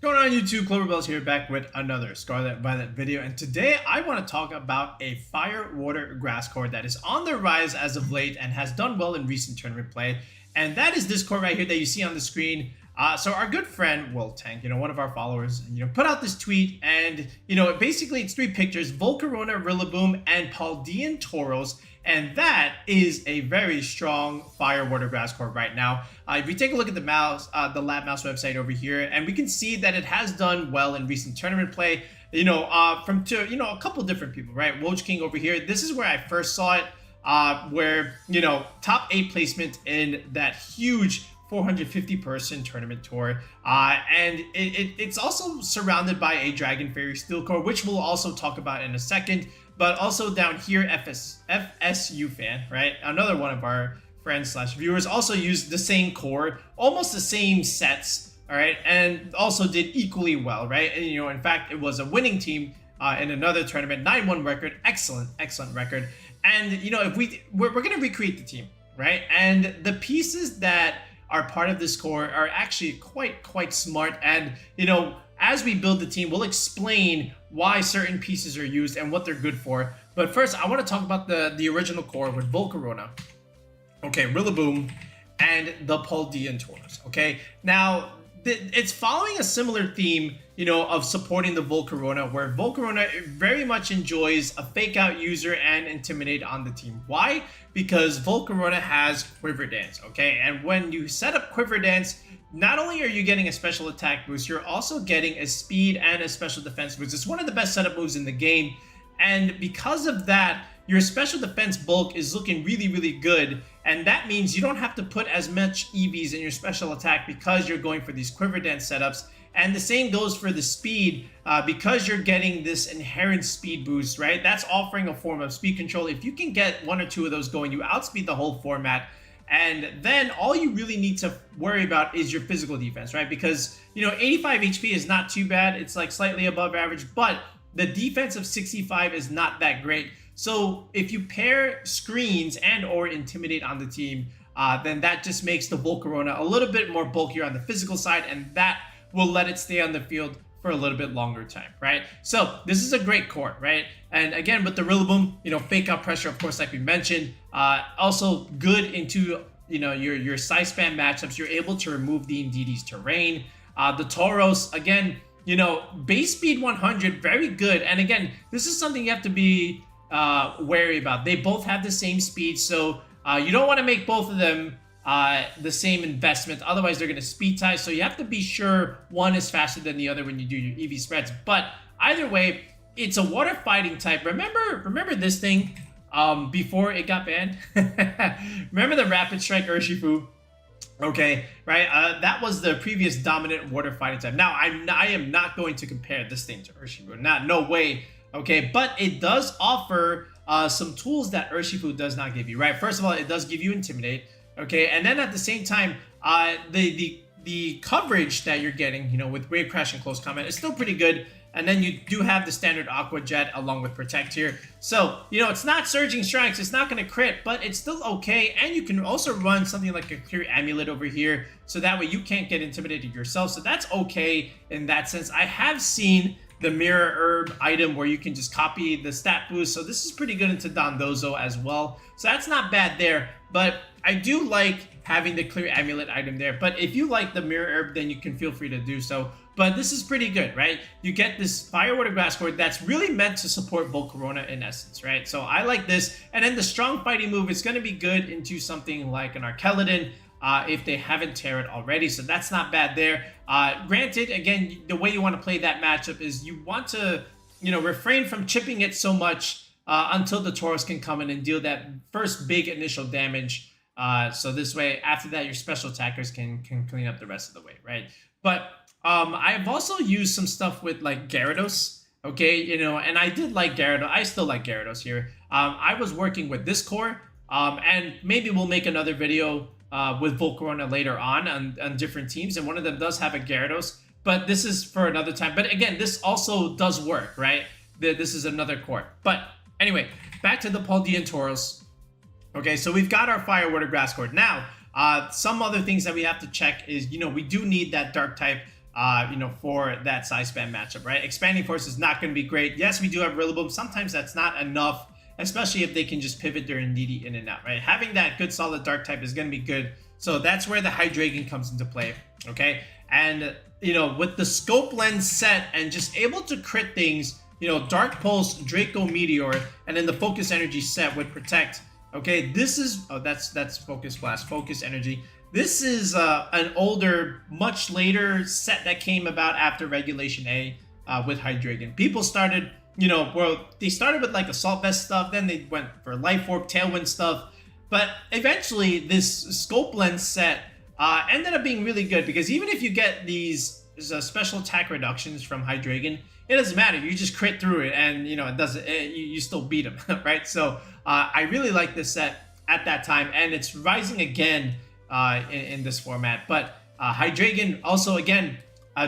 What's going on YouTube? Cloverbells here, back with another Scarlet Violet video, and today I want to talk about a fire water grass core that is on the rise as of late and has done well in recent tournament play, and that is this core right here that you see on the screen. So our good friend Tank, one of our followers, put out this tweet, and basically it's three pictures: Volcarona, Rillaboom, and Paldean Tauros. And that is a very strong fire water grass core right now. If we take a look at the Lab Mouse website over here, and we can see that it has done well in recent tournament play. From a couple different people, right? Woj King over here. This is where I first saw it, where top 8 placement in that huge 450 person tournament tour, and it's also surrounded by a Dragon Fairy Steel core, which we'll also talk about in a second. But also down here, FSU fan, right? Another one of our friends / viewers also used the same core, almost the same sets, all right, and also did equally well, right? And in fact, it was a winning team in another tournament, 9-1 record, excellent record. And if we're gonna recreate the team, right? And the pieces that are part of this core are actually quite smart, and as we build the team, we'll explain why certain pieces are used and what they're good for. But first, I want to talk about the original core with Volcarona, okay, Rillaboom, and the Paldean Tauros. Okay, now it's following a similar theme, of supporting the Volcarona, where Volcarona very much enjoys a fake out user and intimidate on the team. Why? Because Volcarona has Quiver Dance, okay? And when you set up Quiver Dance, not only are you getting a special attack boost, you're also getting a speed and a special defense boost. It's one of the best setup moves in the game. And because of that, your special defense bulk is looking really good. And that means you don't have to put as much EVs in your special attack because you're going for these Quiver Dance setups. And the same goes for the speed, because you're getting this inherent speed boost, right? That's offering a form of speed control. If you can get 1 or 2 of those going, you outspeed the whole format. And then all you really need to worry about is your physical defense, right? Because, 85 HP is not too bad. It's like slightly above average, but the defense of 65 is not that great. So if you pair screens and or intimidate on the team, then that just makes the Volcarona a little bit more bulkier on the physical side, and that will let it stay on the field for a little bit longer time, right? So this is a great core, right? And again, with the Rillaboom, fake out pressure, of course, like we mentioned, also good into your size spam matchups. You're able to remove the Indeed's terrain. The Tauros, again, base speed 100, very good. And again, this is something you have to be wary about. They both have the same speed, so you don't want to make both of them the same investment, otherwise they're going to speed tie. So you have to be sure one is faster than the other when you do your EV spreads. But either way, it's a water fighting type. Remember this thing before it got banned? Remember the Rapid Strike Urshifu? Okay, right? That was the previous dominant water fighting type. Now I am not going to compare this thing to Urshifu, no way. Okay, but it does offer some tools that Urshifu does not give you, right? First of all, it does give you Intimidate. Okay, and then at the same time, the coverage that you're getting, with Wave Crash and Close Combat is still pretty good. And then you do have the standard Aqua Jet along with Protect here. So, it's not Surging Strikes, it's not going to crit, but it's still okay. And you can also run something like a Clear Amulet over here, so that way you can't get intimidated yourself. So that's okay in that sense. I have seen the Mirror Herb item where you can just copy the stat boost. So this is pretty good into Dondozo as well. So that's not bad there. But I do like having the Clear Amulet item there. But if you like the Mirror Herb, then you can feel free to do so. But this is pretty good, right? You get this Fire Water Grass core that's really meant to support Volcarona in essence, right? So I like this. And then the strong fighting move is going to be good into something like an Archeladon, if they haven't tear it already. So that's not bad there. Granted, again, the way you want to play that matchup is you want to, refrain from chipping it so much until the Tauros can come in and deal that first big initial damage. So this way, after that, your special attackers can clean up the rest of the way, right? But I've also used some stuff with like Gyarados, okay? And I did like Gyarados. I still like Gyarados here. I was working with this core, and maybe we'll make another video with Volcarona later on different teams, and one of them does have a Gyarados, but this is for another time. But again, this also does work, right? This is another core. But anyway, back to the Paldean Tauros. Okay, so we've got our Fire Water Grass core. Now, some other things that we have to check is, we do need that Dark type for that size spam matchup, right? Expanding Force is not going to be great. Yes, we do have Rillaboom. Sometimes that's not enough, especially if they can just pivot their Indeedee in and out, right? Having that good solid dark type is going to be good. So that's where the Hydreigon comes into play, okay? And, with the Scope Lens set and just able to crit things, Dark Pulse, Draco Meteor, and then the Focus Energy set with Protect, okay? This is, that's Focus Blast, Focus Energy. This is an older, much later set that came about after Regulation A with Hydreigon. People started, they started with like Assault Vest stuff, then they went for Life Orb, Tailwind stuff, but eventually this Scope Lens set ended up being really good because even if you get these special attack reductions from Hydreigon, it doesn't matter. You just crit through it, and it doesn't. You still beat them, right? So I really like this set at that time, and it's rising again in this format. But Hydreigon also again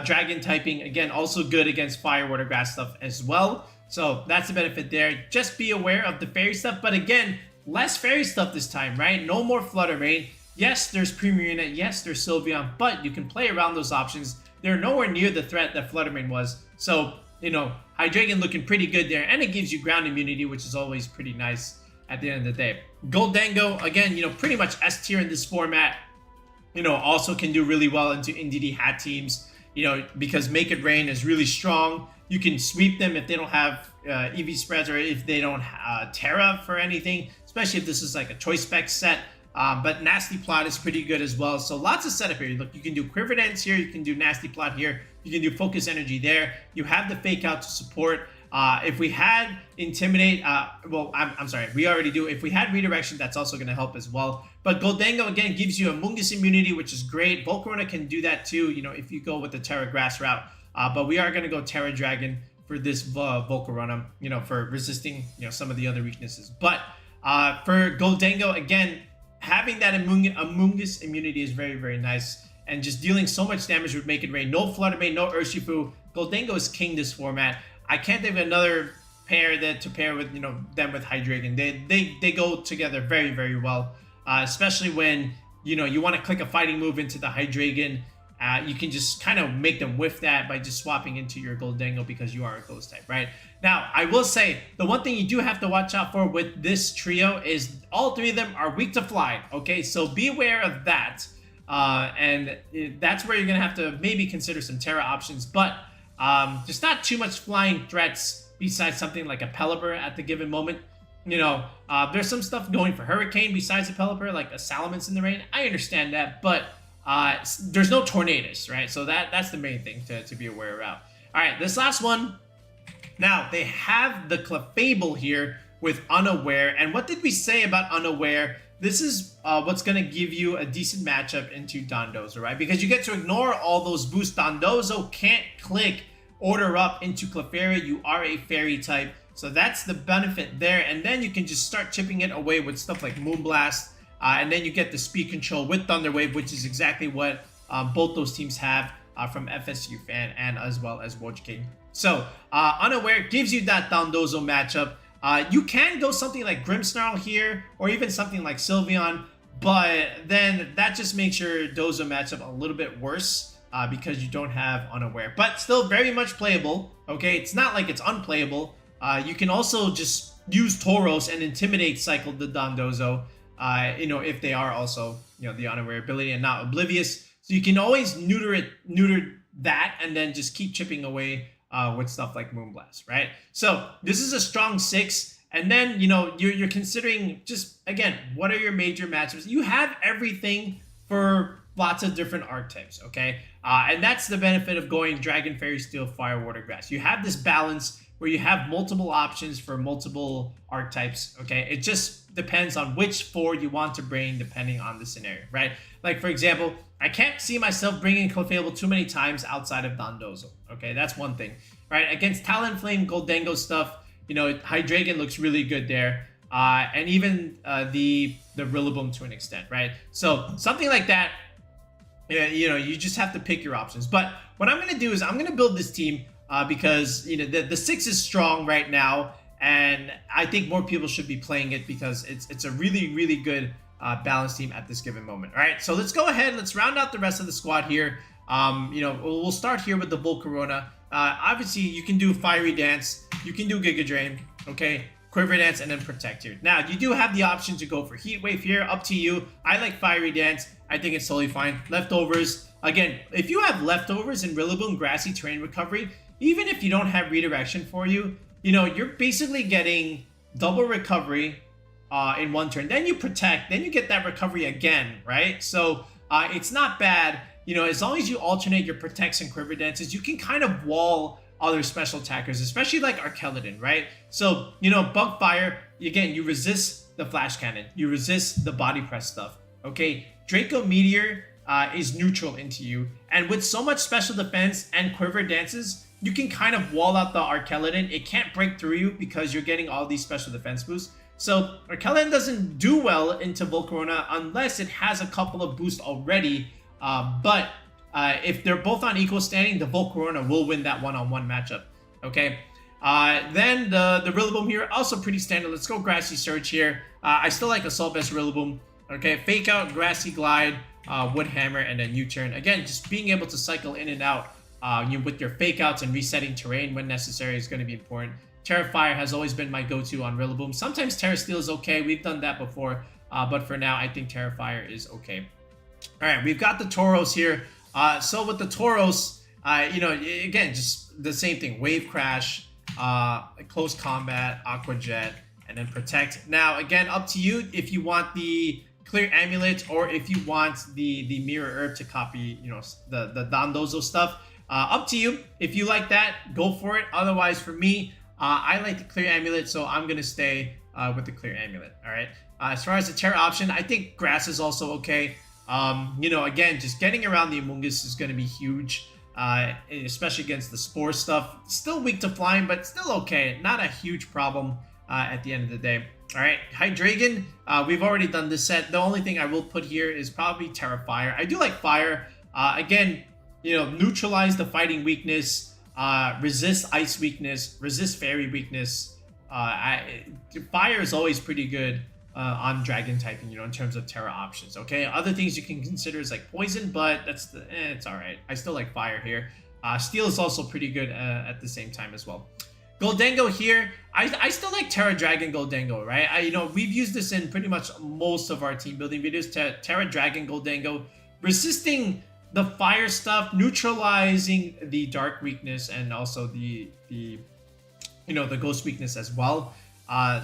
dragon typing again also good against fire, water, grass stuff as well. So that's the benefit there. Just be aware of the fairy stuff, but again, less fairy stuff this time, right? No more Flutter Mane. Yes, there's Primarina. Yes, there's Sylveon, but you can play around those options. They're nowhere near the threat that Flutter Mane was. So, Hydreigon looking pretty good there, and it gives you ground immunity, which is always pretty nice at the end of the day. Goldango, again, pretty much S tier in this format. Also can do really well into Indeedee hat teams, because Make It Rain is really strong. You can sweep them if they don't have EV spreads or if they don't Terra for anything, especially if this is like a choice spec set. But Nasty Plot is pretty good as well. So lots of setup here. Look, you can do Quiver Dance here. You can do Nasty Plot here. You can do Focus Energy there. You have the Fake Out to support. If we had Intimidate, I'm sorry, we already do. If we had Redirection, that's also going to help as well. But Goldango, again, gives you a Mungus immunity, which is great. Volcarona can do that too, if you go with the Terra Grass route. But we are going to go Terra Dragon for this Volcarona, for resisting, some of the other weaknesses. But for Goldango, again, having that Amoonguss immunity is very, very nice. And just dealing so much damage with Make It Rain. No Flutter Mane, no Urshifu. Goldango is king this format. I can't think of another pair to pair with, them with Hydreigon. They go together very, very well. Especially when, you want to click a fighting move into the Hydreigon. You can just kind of make them whiff that by just swapping into your Goldango because you are a Ghost type, right? Now, I will say, the one thing you do have to watch out for with this trio is all three of them are weak to fly, okay? So be aware of that. And that's where you're going to have to maybe consider some Terra options, but just not too much flying threats besides something like a Pelipper at the given moment. There's some stuff going for Hurricane besides a Pelipper, like a Salamence in the rain. I understand that, but there's no Tornadus, right? So that's the main thing to be aware of. All right, this last one. Now, they have the Clefable here with Unaware. And what did we say about Unaware? This is what's going to give you a decent matchup into Dondozo, right? Because you get to ignore all those boosts. Dondozo can't click Order Up into Clefairy. You are a Fairy type. So that's the benefit there. And then you can just start chipping it away with stuff like Moonblast. And then you get the speed control with Thunder Wave, which is exactly what both those teams have from FSU Fan and as well as Watch King. So Unaware gives you that Dondozo matchup. You can go something like Grimmsnarl here, or even something like Sylveon, but then that just makes your Dozo matchup a little bit worse because you don't have Unaware. But still very much playable, okay? It's not like it's unplayable. You can also just use Tauros and Intimidate cycle the Dondozo, if they are also, the Unaware ability and not Oblivious. So you can always neuter that and then just keep chipping away with stuff like Moonblast, right? So this is a strong 6. And then, you're considering just, again, what are your major matchups? You have everything for lots of different archetypes, okay? And that's the benefit of going Dragon, Fairy, Steel, Fire, Water, Grass. You have this balance where you have multiple options for multiple archetypes, okay? It just depends on which 4 you want to bring depending on the scenario, right? Like, for example, I can't see myself bringing Clefable too many times outside of Dondozo, okay? That's one thing, right? Against Talonflame, Goldango stuff, Hydreigon looks really good there. And even the Rillaboom to an extent, right? So something like that, you just have to pick your options. But what I'm going to do is I'm going to build this team because, the 6 is strong right now. And I think more people should be playing it because it's a really, really good balanced team at this given moment. All right, so let's go ahead. Let's round out the rest of the squad here. We'll start here with the Volcarona. Obviously, you can do Fiery Dance, you can do Giga Drain, okay? Quiver Dance, and then Protect here. Now, you do have the option to go for Heat Wave here, up to you. I like Fiery Dance. I think it's totally fine. Leftovers, again, if you have Leftovers in Rillaboom, Grassy Terrain Recovery, even if you don't have Redirection for you, you're basically getting double recovery in one turn. Then you Protect, then you get that recovery again, right? So it's not bad. As long as you alternate your Protects and Quiver Dances, you can kind of wall other special attackers, especially like Arkeladon, right? So, Bug Fire, again, you resist the Flash Cannon. You resist the Body Press stuff, okay? Draco Meteor is neutral into you. And with so much special defense and Quiver Dances, you can kind of wall out the Arkeladon. It can't break through you because you're getting all these special defense boosts. So, Arkeladon doesn't do well into Volcarona unless it has a couple of boosts already. But if they're both on equal standing, the Volcarona will win that one-on-one matchup. Okay. Then the Rillaboom here, also pretty standard. Let's go Grassy Surge here. I still like Assault Vest Rillaboom. Okay. Fake Out, Grassy Glide, Wood Hammer, and then U-Turn. Again, just being able to cycle in and out with your Fake Outs and resetting terrain when necessary is going to be important. Terra Fire has always been my go-to on Rillaboom. Sometimes Terra Steel is okay. We've done that before. But for now, I think Terra Fire is okay. All right, we've got the Tauros here. So with the Tauros, again, just the same thing. Wave Crash, Close Combat, Aqua Jet, and then Protect. Now, again, up to you if you want the Clear Amulet or if you want the Mirror Herb to copy, the Dondozo stuff. Up to you. If you like that, go for it. Otherwise, for me, I like the Clear Amulet, so I'm going to stay with the Clear Amulet. All right. As far as the Terra option, I think Grass is also okay. Again, just getting around the Amoonguss is going to be huge, especially against the Spore stuff. Still weak to flying, but still okay. Not a huge problem at the end of the day. All right, Hydreigon, we've already done this set. The only thing I will put here is probably Terra Fire. I do like Fire. Again, neutralize the fighting weakness, resist ice weakness, resist fairy weakness. Fire is always pretty good on dragon typing, in terms of Terra options. Okay, other things you can consider is like poison, but it's all right. I still like Fire here. Steel is also pretty good at the same time as well. Goldengo here, I still like Terra Dragon Goldengo, right? We've used this in pretty much most of our team building videos. Terra Dragon Goldengo, resisting the fire stuff, neutralizing the dark weakness, and also the ghost weakness as well.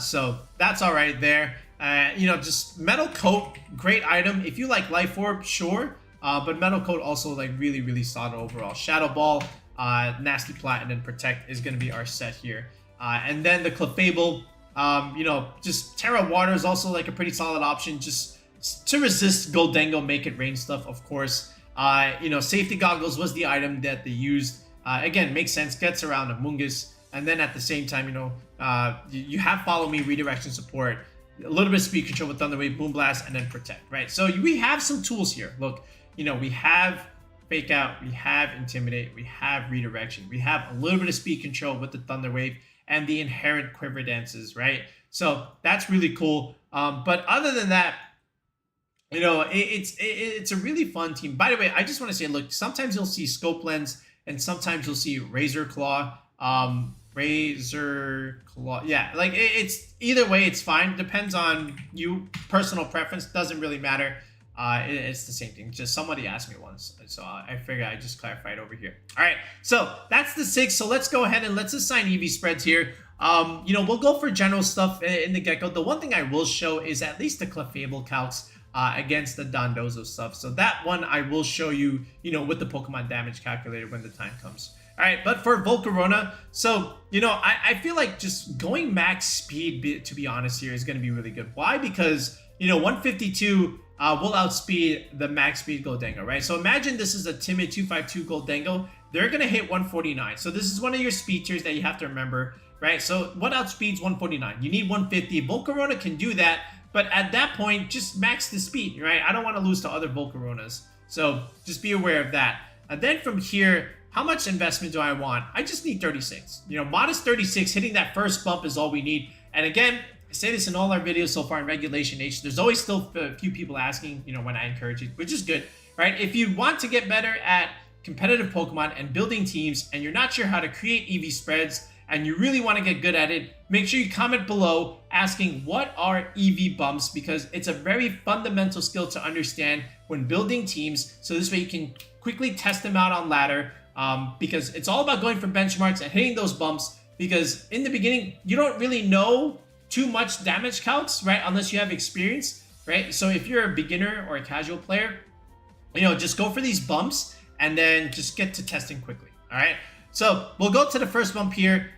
So that's all right there. Just Metal Coat, great item. If you like Life Orb, sure. But Metal Coat also like really, really solid overall. Shadow Ball, Nasty Plat, and then Protect is going to be our set here. And then the Clefable, just Terra Water is also like a pretty solid option just to resist Goldengo Make It Rain stuff, of course. Safety Goggles was the item that they used. Again, makes sense, gets around Amoonguss. And then at the same time, you have Follow Me, Redirection Support, a little bit of speed control with Thunder Wave, Boom Blast, and then Protect, right? So we have some tools here. Look, we have Fake Out, we have Intimidate, we have Redirection, we have a little bit of speed control with the Thunder Wave and the inherent Quiver Dances, right? So that's really cool. But other than that, it's a really fun team. By the way, I just want to say, look, sometimes you'll see Scope Lens and sometimes you'll see Razor Claw. Razor Claw, yeah, like it's either way, it's fine. Depends on you, personal preference, doesn't really matter. It's the same thing. Just somebody asked me once, so I figured I just clarified over here. All right, so that's the 6. So let's go ahead and let's assign EV spreads here. We'll go for general stuff in the get-go. The one thing I will show is at least the Clefable calcs against the Dondozo stuff. So that one I will show you, with the Pokemon damage calculator when the time comes. All right, but for Volcarona, so, I feel like just going max speed, to be honest here, is going to be really good. Why? Because, 152 will outspeed the max speed Goldengo, right? So imagine this is a timid 252 Goldengo. They're going to hit 149. So this is one of your speed tiers that you have to remember, right? So what outspeeds 149? You need 150. Volcarona can do that, but at that point, just max the speed, right? I don't want to lose to other Volcaronas. So just be aware of that. And then from here, how much investment do I want? I just need 36. Modest 36, hitting that first bump is all we need. And again, I say this in all our videos so far in Regulation H. There's always still a few people asking, when I encourage it, which is good, right? If you want to get better at, competitive Pokemon and building teams, and you're not sure how to create EV spreads, and you really want to get good at it, make sure you comment below asking what are EV bumps, because it's a very fundamental skill to understand when building teams. So this way you can quickly test them out on ladder, because it's all about going for benchmarks and hitting those bumps, because in the beginning, you don't really know too much damage calcs, right? Unless you have experience, right? So if you're a beginner or a casual player, just go for these bumps and then just get to testing quickly, all right? So we'll go to the first bump here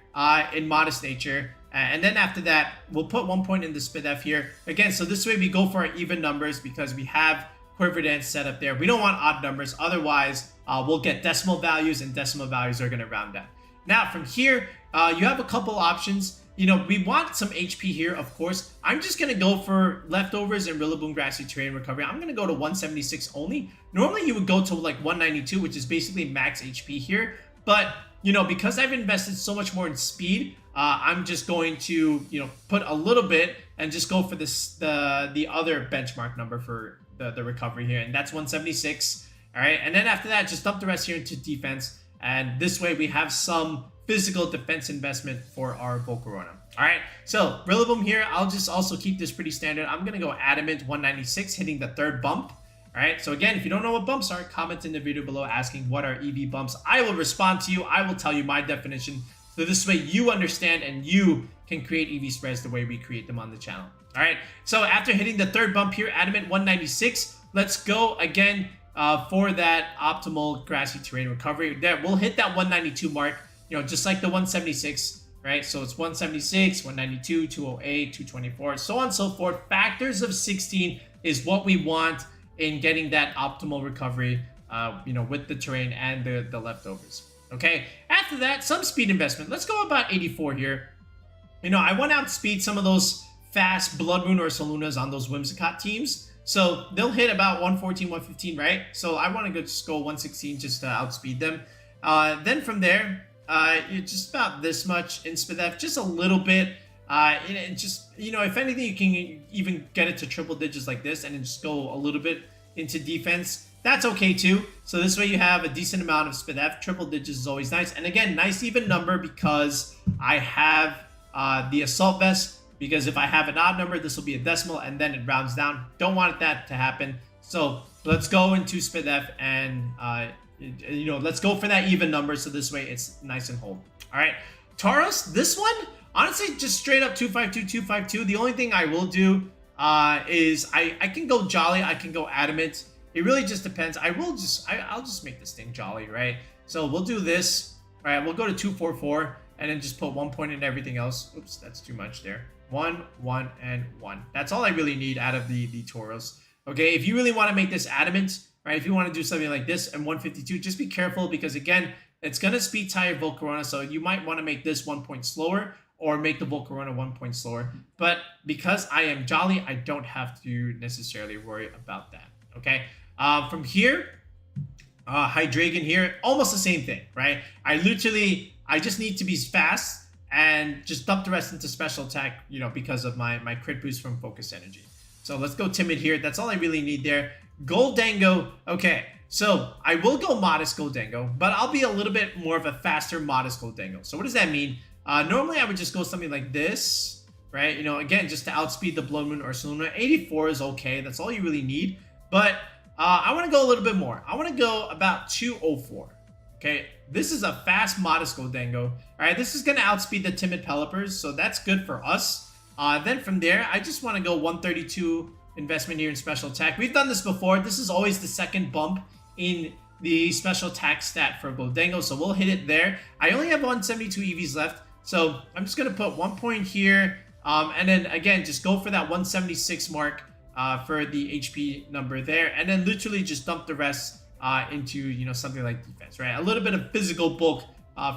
in Modest Nature. And then after that, we'll put 1 point in the SpitF here. Again, so this way we go for our even numbers because we have Quiver Dance set up there. We don't want odd numbers. Otherwise, we'll get decimal values, and decimal values are going to round down. Now, from here, you have a couple options. We want some HP here, of course. I'm just going to go for Leftovers and Rillaboom Grassy Terrain Recovery. I'm going to go to 176 only. Normally, you would go to like 192, which is basically max HP here. But, because I've invested so much more in speed, I'm just going to, put a little bit and just go for the other benchmark number for the recovery here. And that's 176. All right. And then after that, just dump the rest here into defense. And this way we have some physical defense investment for our Volcarona. All right. So Rillaboom here, I'll just also keep this pretty standard. I'm going to go Adamant 196, hitting the third bump. All right, so again, if you don't know what bumps are, comment in the video below asking what are EV bumps. I will respond to you. I will tell you my definition. So this way you understand and you can create EV spreads the way we create them on the channel. All right, so after hitting the third bump here, Adamant 196, let's go again for that optimal Grassy Terrain Recovery. There, we'll hit that 192 mark, just like the 176, right? So it's 176, 192, 208, 224, so on and so forth. Factors of 16 is what we want in getting that optimal recovery, with the terrain and the leftovers. Okay, after that, some speed investment. Let's go about 84 here. I want to outspeed some of those fast Blood Moon or Salunas on those Whimsicott teams. So they'll hit about 114, 115, right? So I want to just go 116 just to outspeed them. Then from there, just about this much in SpitF, just a little bit. If anything, you can even get it to triple digits like this and then just go a little bit into defense. That's okay too. So this way you have a decent amount of SpitF. Triple digits is always nice. And again, nice even number because I have the Assault Vest, because if I have an odd number, this will be a decimal and then it rounds down. Don't want that to happen. So let's go into SpitF and, let's go for that even number. So this way it's nice and whole. All right. Tauros, this one, honestly, just straight up 252, 252. The only thing I will do is I can go Jolly, I can go Adamant. It really just depends. I'll just make this thing Jolly, right? So we'll do this. All right, we'll go to 244 and then just put 1 point in everything else. Oops, that's too much there. 1, 1, and 1. That's all I really need out of the Tauros. Okay, if you really want to make this Adamant, right? If you want to do something like this and 152, just be careful because again, it's gonna speed tie your Volcarona, so you might want to make this 1 point slower or make the Volcarona 1 point slower. But because I am Jolly, I don't have to necessarily worry about that. Okay. From here, Hydreigon here, almost the same thing, right? I just need to be fast and just dump the rest into special attack, because of my crit boost from Focus Energy. So let's go Timid here. That's all I really need there. Goldango. Okay, so I will go Modest Goldango, but I'll be a little bit more of a faster Modest Goldango. So what does that mean? Normally I would just go something like this, right? Again, just to outspeed the Blood Moon or Saluna. 84 is okay. That's all you really need. But I want to go a little bit more. I want to go about 204. Okay, this is a fast Modest Goldango. All right, this is going to outspeed the Timid Pelipper's, so that's good for us. Then from there, I just want to go 132 investment here in special attack. We've done this before. This is always the second bump in the special attack stat for Goldango, so we'll hit it there. I only have 172 EVs left, so I'm just going to put 1 point here, and then again, just go for that 176 mark for the HP number there, and then literally just dump the rest into something like defense, right? A little bit of physical bulk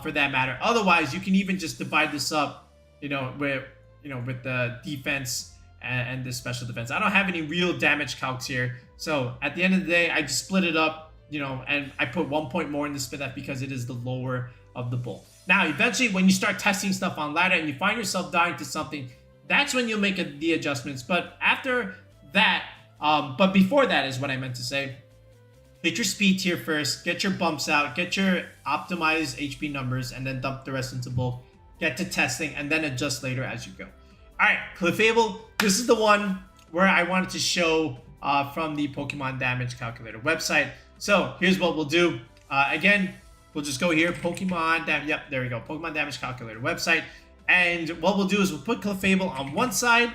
for that matter. Otherwise, you can even just divide this up, with the defense and the special defense. I don't have any real damage calcs here, so at the end of the day, I just split it up, and I put 1 point more in the SpitF because it is the lower of the bulk. Now, eventually, when you start testing stuff on ladder and you find yourself dying to something, that's when you'll make the adjustments. But after that, but before that is what I meant to say. Hit your speed tier first, get your bumps out, get your optimized HP numbers, and then dump the rest into bulk. Get to testing, and then adjust later as you go. Alright, Clefable, this is the one where I wanted to show from the Pokemon Damage Calculator website. So here's what we'll do. Again, we'll just go here, Pokemon Damage, yep, there we go, Pokemon Damage Calculator website. And what we'll do is we'll put Clefable on one side.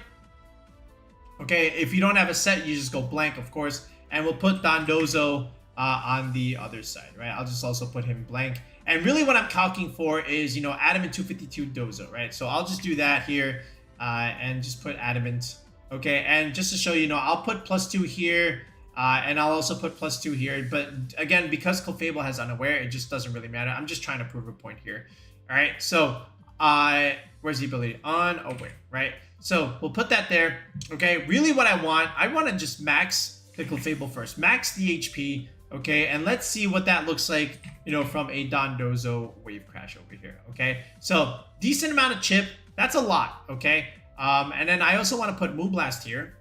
Okay, if you don't have a set, you just go blank, of course. And we'll put Dondozo on the other side, right? I'll just also put him blank. And really what I'm calculating for is, you know, Adamant 252 Dozo, right? So I'll just do that here and just put Adamant. Okay, and just to show you, I'll put +2 here and I'll also put +2 here. But again, because Clefable has Unaware, it just doesn't really matter. I'm just trying to prove a point here. All right, so where's the ability? Unaware, right? So we'll put that there. Okay, really what I want to just max the Clefable first. Max the HP. Okay, and let's see what that looks like, from a Dondozo Wave Crash over here. Okay, so decent amount of chip. That's a lot. Okay, and then I also want to put Moonblast here.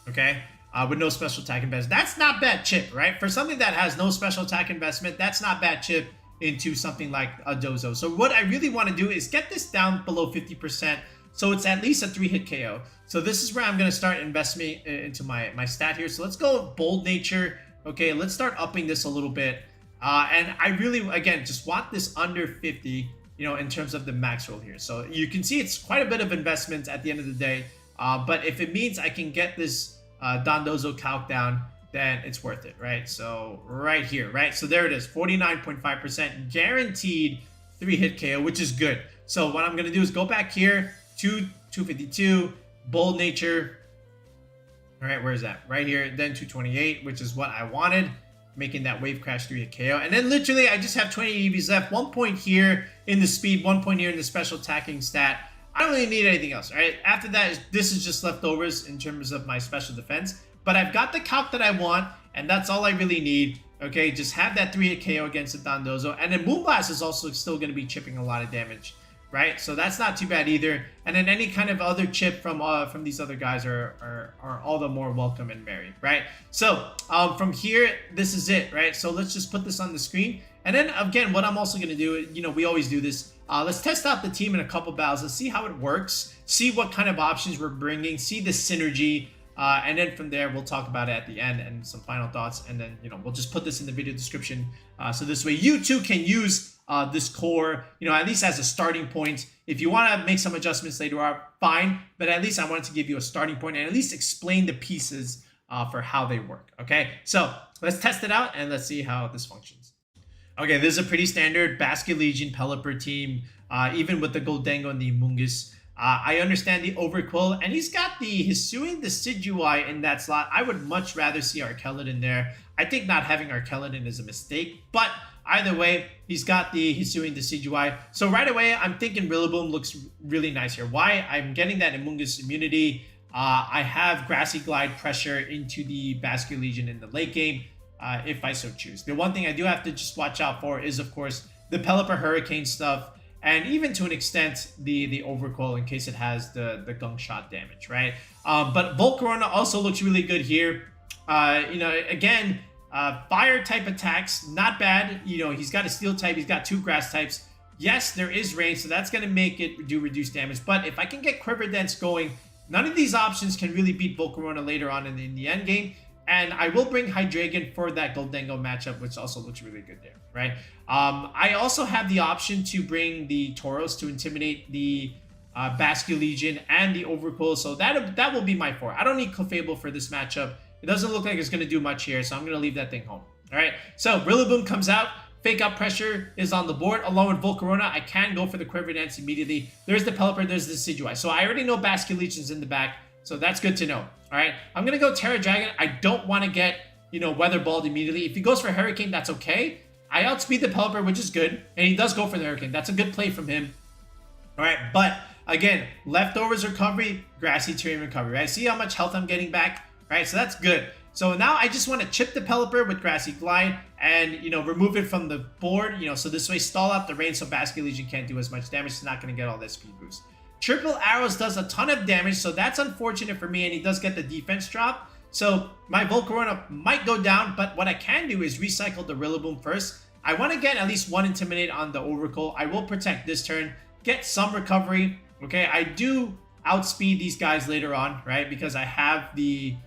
Okay, with no special attack investment. That's not bad chip, right? For something that has no special attack investment, that's not bad chip into something like a Dozo. So what I really want to do is get this down below 50%. So it's at least a 3-hit KO. So this is where I'm going to start investing into my stat here. So let's go Bold Nature. Okay, let's start upping this a little bit. And I really, again, just want this under 50, in terms of the max roll here. So you can see it's quite a bit of investment at the end of the day. But if it means I can get this Dondozo calc down, then it's worth it, right? So right here, right? So there it is, 49.5% guaranteed 3-hit KO, which is good. So what I'm going to do is go back here to 252, Bold Nature. All right, where is that? Right here, then 228, which is what I wanted, making that Wave Crash 3-hit KO. And then literally, I just have 20 EVs left. 1 point here in the speed, 1 point here in the special attacking stat. I don't really need anything else, right? After that, this is just leftovers in terms of my special defense. But I've got the calc that I want, and that's all I really need. Okay, just have that 3-hit KO against the Dondozo. And then Moonblast is also still going to be chipping a lot of damage, right? So that's not too bad either. And then any kind of other chip from these other guys are all the more welcome and merry, right? So from here, this is it, right? So let's just put this on the screen. And then again, what I'm also going to do, we always do this. Let's test out the team in a couple battles. Let's see how it works. See what kind of options we're bringing. See the synergy. And then from there, we'll talk about it at the end and some final thoughts. And then, we'll just put this in the video description. So this way you too can use this core, at least as a starting point. If you want to make some adjustments later on, fine. But at least I wanted to give you a starting point and at least explain the pieces for how they work. Okay, so let's test it out and let's see how this functions. Okay, this is a pretty standard Basket Legion Pelipper team, even with the Goldengo and the Mungus. I understand the Overquill, and he's got the Hisuian Decidueye in that slot. I would much rather see Arkeladin there. I think not having Arkeladin is a mistake, but either way, he's got the Hisuian Decidueye. So right away, I'm thinking Rillaboom looks really nice here. Why? I'm getting that Amoonguss immunity. I have Grassy Glide pressure into the Basket Legion in the late game, if I so choose. The one thing I do have to just watch out for is, of course, the Pelipper Hurricane stuff. And even to an extent, the Overquill in case it has the gunk shot damage, right? But Volcarona also looks really good here. Again, fire type attacks, not bad. He's got a steel type, he's got 2 grass types. Yes, there is range, so that's going to make it do reduced damage. But if I can get Quiver Dance going, none of these options can really beat Volcarona later on in the end game. And I will bring Hydreigon for that Goldengo matchup, which also looks really good there, right? I also have the option to bring the Tauros to intimidate the Basket Legion and the Overquill, so that will be my 4. I don't need Clefable for this matchup. It doesn't look like it's going to do much here, so I'm going to leave that thing home. All right, so Rillaboom comes out. Fake Out Pressure is on the board. Along with Volcarona, I can go for the Quiver Dance immediately. There's the Pelipper, there's the Decidueye. So I already know Basket Legion's in the back, so that's good to know. All right, I'm going to go Terra Dragon. I don't want to get, Weather Balled immediately. If he goes for Hurricane, that's okay. I outspeed the Pelipper, which is good, and he does go for the Hurricane. That's a good play from him. All right, but again, Leftovers recovery, Grassy Terrain recovery, right? See how much health I'm getting back, right? So that's good. So now I just want to chip the Pelipper with Grassy Glide and, remove it from the board, so this way stall out the range so Basket Legion can't do as much damage. It's not going to get all that speed boost. Triple Arrows does a ton of damage, so that's unfortunate for me, and he does get the defense drop. So my Volcarona might go down, but what I can do is recycle the Rillaboom first. I want to get at least one Intimidate on the Overkill. I will protect this turn, get some recovery. Okay, I do outspeed these guys later on, right? Because I have the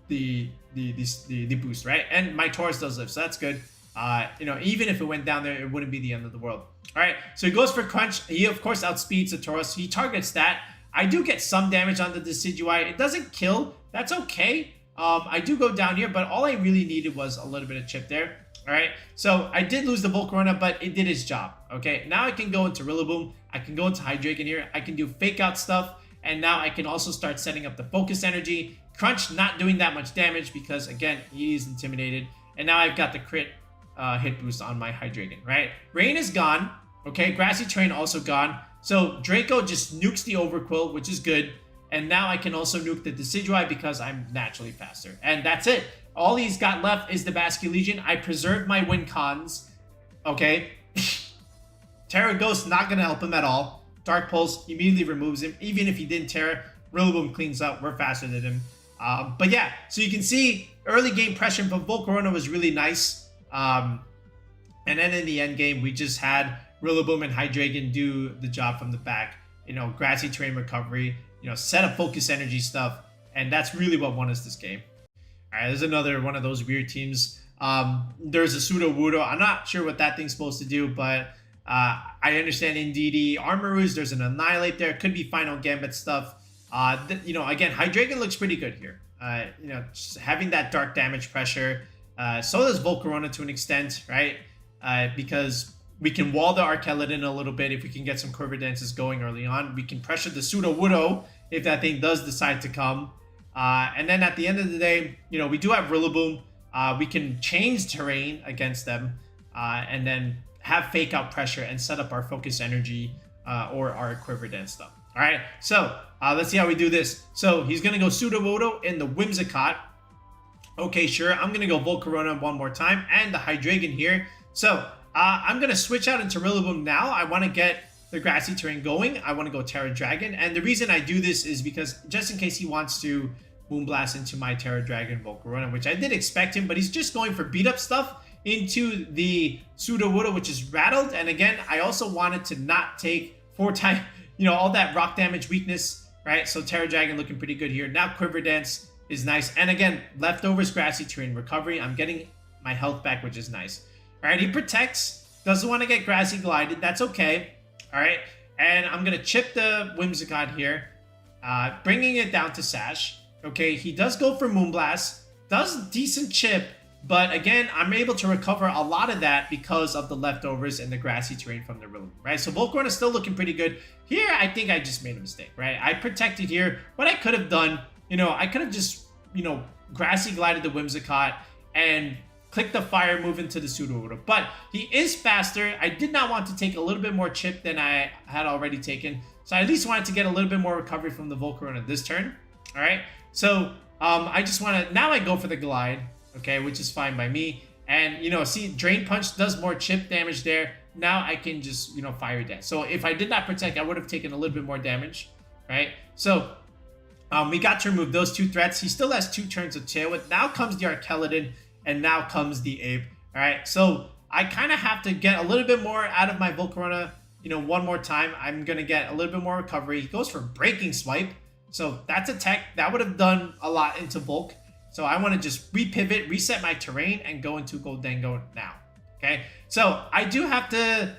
boost, right? And my Tauros does live, so that's good. You know, even if it went down there, it wouldn't be the end of the world. All right, so he goes for Crunch. He, of course, outspeeds the Tauros. He targets that. I do get some damage on the Decidueye. It doesn't kill. That's okay. I do go down here, but all I really needed was a little bit of chip there. All right, so I did lose the Volcarona, but it did its job. Okay, now I can go into Rillaboom. I can go into Hydreigon here. I can do fake out stuff, and now I can also start setting up the Focus Energy. Crunch not doing that much damage because, again, he is intimidated. And now I've got the crit hit boost on my Hydreigon, right? Rain is gone. Okay, Grassy Terrain also gone. So Draco just nukes the Overquill, which is good. And now I can also nuke the Decidueye because I'm naturally faster. And that's it. All he's got left is the Basculegion. I preserved my win cons. Okay. Terra Ghost not going to help him at all. Dark Pulse immediately removes him. Even if he didn't Terra, Rillaboom cleans up. We're faster than him. But yeah, so you can see early game pressure from Volcarona was really nice. And then in the end game, we just had Rillaboom and Hydreigon do the job from the back. You know, Grassy Terrain recovery. You know, set up Focus Energy stuff. And that's really what won us this game. All right, there's another one of those weird teams. There's a Sudowoodo. I'm not sure what that thing's supposed to do, but I understand Indeedee. Armoroo's, there's an Annihilate there. Could be Final Gambit stuff. You know, again, Hydreigon looks pretty good here. You know, just having that dark damage pressure. So does Volcarona to an extent, right? Because we can wall the Archeladon a little bit if we can get some Quiver Dances going early on. We can pressure the Sudowoodo if that thing does decide to come. And then at the end of the day, you know, we do have Rillaboom. We can change terrain against them and then have fake out pressure and set up our Focus Energy or our Quiver Dance stuff. All right, so let's see how we do this. So he's going to go Sudowoodo in the Whimsicott. Okay, sure. I'm going to go Volcarona one more time and the Hydreigon here. So I'm going to switch out into Rillaboom now. I want to get the Grassy Terrain going. I want to go Terra Dragon. And the reason I do this is because just in case he wants to Moonblast into my Terra Dragon Volcarona, which I did expect him, but he's just going for beat up stuff into the Sudowoodo, which is rattled. And again, I also wanted to not take 4 times, you know, all that rock damage weakness, right? So Terra Dragon looking pretty good here. Now Quiver Dance is nice. And again, leftovers Grassy Terrain recovery. I'm getting my health back, which is nice. All right, he protects. Doesn't want to get Grassy Glided. That's okay. All right, and I'm going to chip the Whimsicott here, bringing it down to Sash. Okay, he does go for Moonblast. Does decent chip, but again, I'm able to recover a lot of that because of the leftovers and the Grassy Terrain from the Rillaboom, right? So Volcarona is still looking pretty good. Here, I think I just made a mistake, right? I protected here. What I could have done, you know, I could have just, you know, Grassy Glided the Whimsicott and click the fire move into the Sudowoodo. But he is faster. I did not want to take a little bit more chip than I had already taken. So I at least wanted to get a little bit more recovery from the Volcarona this turn. All right. So I just want to, now I go for the Glide, okay, which is fine by me. And, you know, see, Drain Punch does more chip damage there. Now I can just, you know, Fire Dance. So if I did not protect, I would have taken a little bit more damage, right? So we got to remove those 2 threats. He still has 2 turns of Tailwind. Now comes the Archeladon. And now comes the Ape. All right, so I kind of have to get a little bit more out of my Volcarona, you know, one more time. I'm going to get a little bit more recovery. He goes for Breaking Swipe. So that's a tech. That would have done a lot into Volk. So I want to just repivot, reset my terrain, and go into Goldengo now. Okay, so I do have to,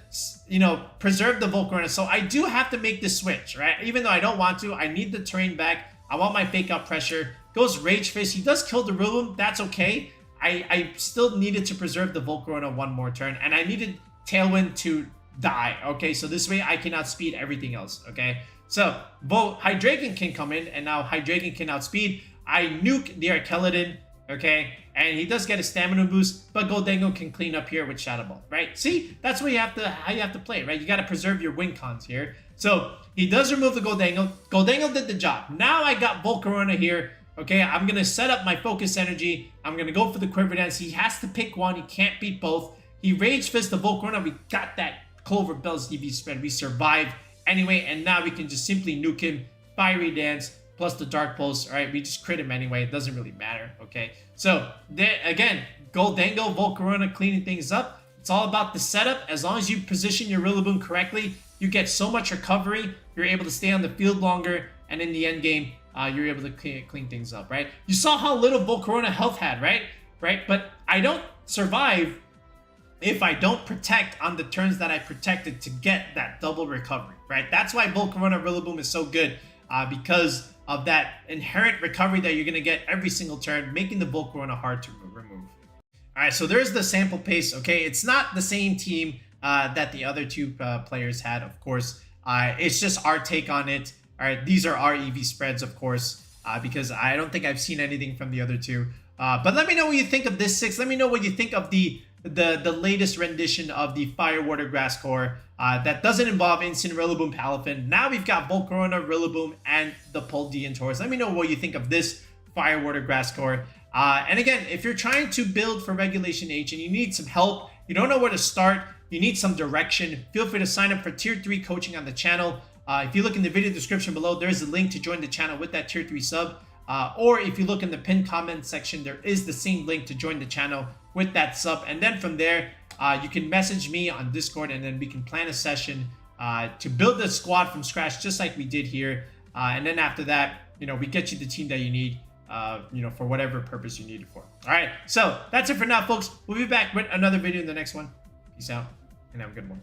you know, preserve the Volcarona. So I do have to make the switch, right? Even though I don't want to, I need the terrain back. I want my fake out pressure. Goes Rage Fist. He does kill the Rillaboom. That's okay. I still needed to preserve the Volcarona one more turn, and I needed Tailwind to die, okay? So this way I can outspeed everything else, okay? So Hydreigon can come in, and now Hydreigon can outspeed. I nuke the Archeladon, okay? And he does get a stamina boost, but Goldengo can clean up here with Shadow Ball, right? See, that's what how you have to play, right? You got to preserve your win cons here. So he does remove the Goldengo. Goldengo did the job. Now I got Volcarona here. Okay, I'm going to set up my Focus Energy. I'm going to go for the Quiver Dance. He has to pick one. He can't beat both. He Rage Fist the Volcarona. We got that Clover Bells EV spread. We survived anyway, and now we can just simply nuke him. Fiery Dance. plus the Dark Pulse. All right, we just crit him anyway. It doesn't really matter, okay? So, there, again, Goldango, Volcarona cleaning things up. It's all about the setup. As long as you position your Rillaboom correctly, you get so much recovery. You're able to stay on the field longer, and in the end game, you're able to clean things up, right? You saw how little Volcarona health had, right? But I don't survive if I don't protect on the turns that I protected to get that double recovery, right? That's why Volcarona Rillaboom is so good, because of that inherent recovery that you're going to get every single turn, making the Volcarona hard to remove. All right, so there's the sample pace, okay? It's not the same team that the other two players had, of course. It's just our take on it. All right, these are our EV spreads, of course, because I don't think I've seen anything from the other two. But let me know what you think of this 6. Let me know what you think of the latest rendition of the Fire Water Grass Core that doesn't involve Instant Rillaboom Palafin. Now we've got Volcarona, Rillaboom, and the Paldean Tauros. Let me know what you think of this Fire Water Grass Core. And again, if you're trying to build for Regulation H and you need some help, you don't know where to start, you need some direction, feel free to sign up for Tier 3 coaching on the channel. If you look in the video description below, there's a link to join the channel with that Tier 3 sub. Or if you look in the pinned comment section, there is the same link to join the channel with that sub. And then from there, you can message me on Discord, and then we can plan a session to build the squad from scratch, just like we did here. And then after that, we get you the team that you need, for whatever purpose you need it for. All right, so that's it for now, folks. We'll be back with another video in the next one. Peace out, and have a good one.